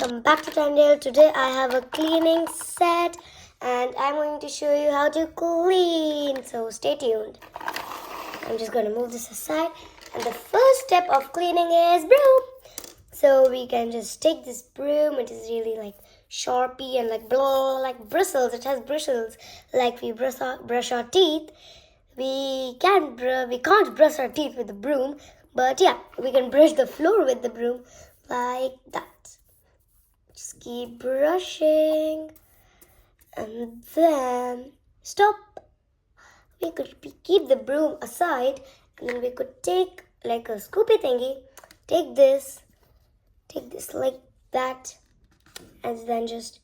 welcome back to Tandale. Today I have a cleaning set and I'm going to show you how to clean. So stay tuned. I'm just going to move this aside. And the first step of cleaning is broom. So we can just take this broom. It is really like sharpy and like bristles. It has bristles like we brush our teeth. We can't brush our teeth with the broom, but yeah, we can brush the floor with the broom like that. Just keep brushing and then stop. We could keep the broom aside and then we could take like a scoopy thingy, take this like that, and then just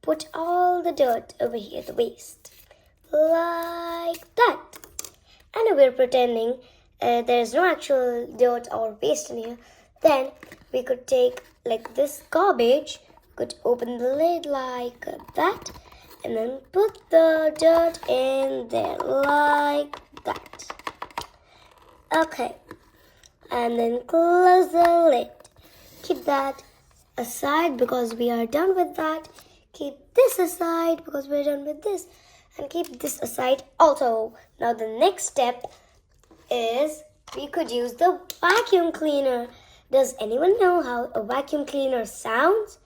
put all the dirt over here at the waist like that. And we're pretending there's no actual dirt or waste in here. Then we could take like this garbage, could open the lid like that, and then put the dirt in there like that. Okay, and then close the lid. Keep that aside because we are done with that. Keep this aside because we're done with this. And keep this aside also. Now the next step is we could use the vacuum cleaner. Does anyone know how a vacuum cleaner sounds?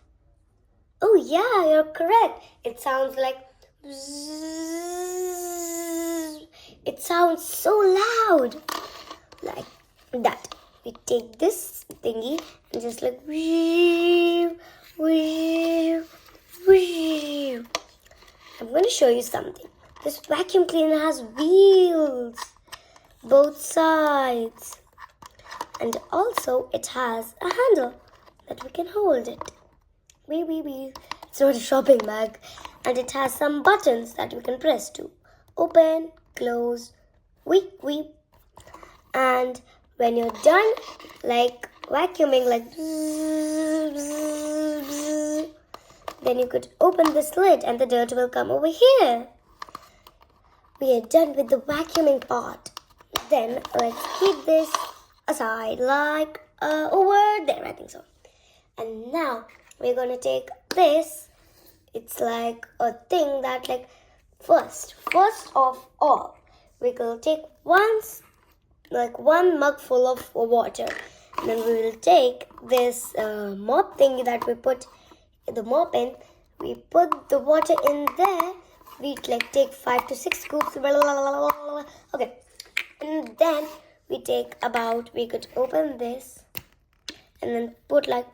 Oh yeah, you're correct. It sounds like bzzz. It sounds so loud. Like that. We take this thingy and just like wheel, wheel, wheel. I'm going to show you something. This vacuum cleaner has wheels, both sides. And also it has a handle that we can hold it. It's not a shopping bag. And it has some buttons that we can press to. Open, close, weep. And when you're done, like vacuuming, like bzzz, then you could open this lid and the dirt will come over here. We are done with the vacuuming part. Then let's keep this aside like over there, I think so. And now we're going to take this. It's like a thing that like first of all, we will take one mug full of water. And then we will take this mop thingy that we put the mop in. We put the water in there. We like take 5 to 6 scoops. Okay. And then we could open this and then put like,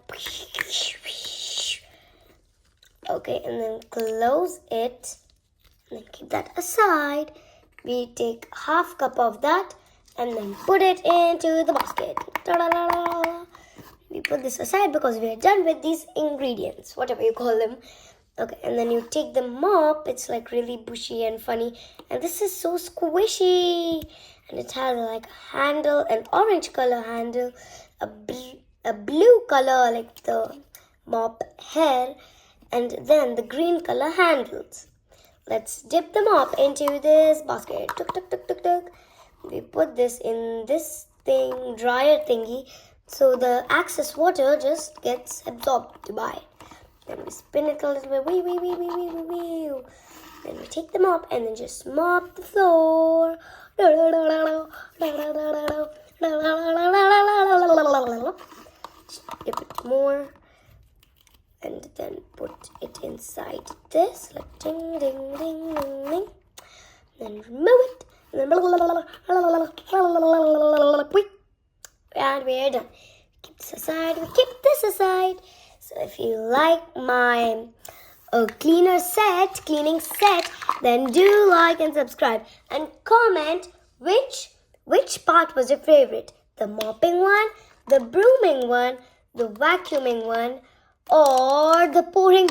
okay, and then close it and then keep that aside. We take half cup of that and then put it into the basket. Ta-da-da-da. We put this aside because we are done with these ingredients, whatever you call them. Okay, and then you take the mop. It's like really bushy and funny. And this is so squishy. And it has like a handle, an orange color handle, a blue color like the mop hair, and then the green color handles. Let's dip the mop into this basket. Tuk, tuk, tuk, tuk, tuk. We put this in this thing, dryer thingy, so the excess water just gets absorbed by it. Then we spin it a little bit. Then we take the mop and then just mop the floor. Dip it more. And then put it inside this. Like ding, ding, ding, ding, ding. Then remove it. And we're done. Keep this aside. We keep this aside. So if you like my cleaning set, then do like and subscribe and comment which part was your favorite. The mopping one, the brooming one, the vacuuming one, or the pouring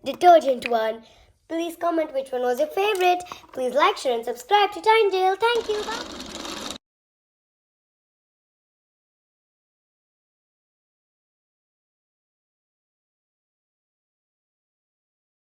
detergent one. Please comment which one was your favorite. Please like, share and subscribe to Tandale. Thank you. Bye.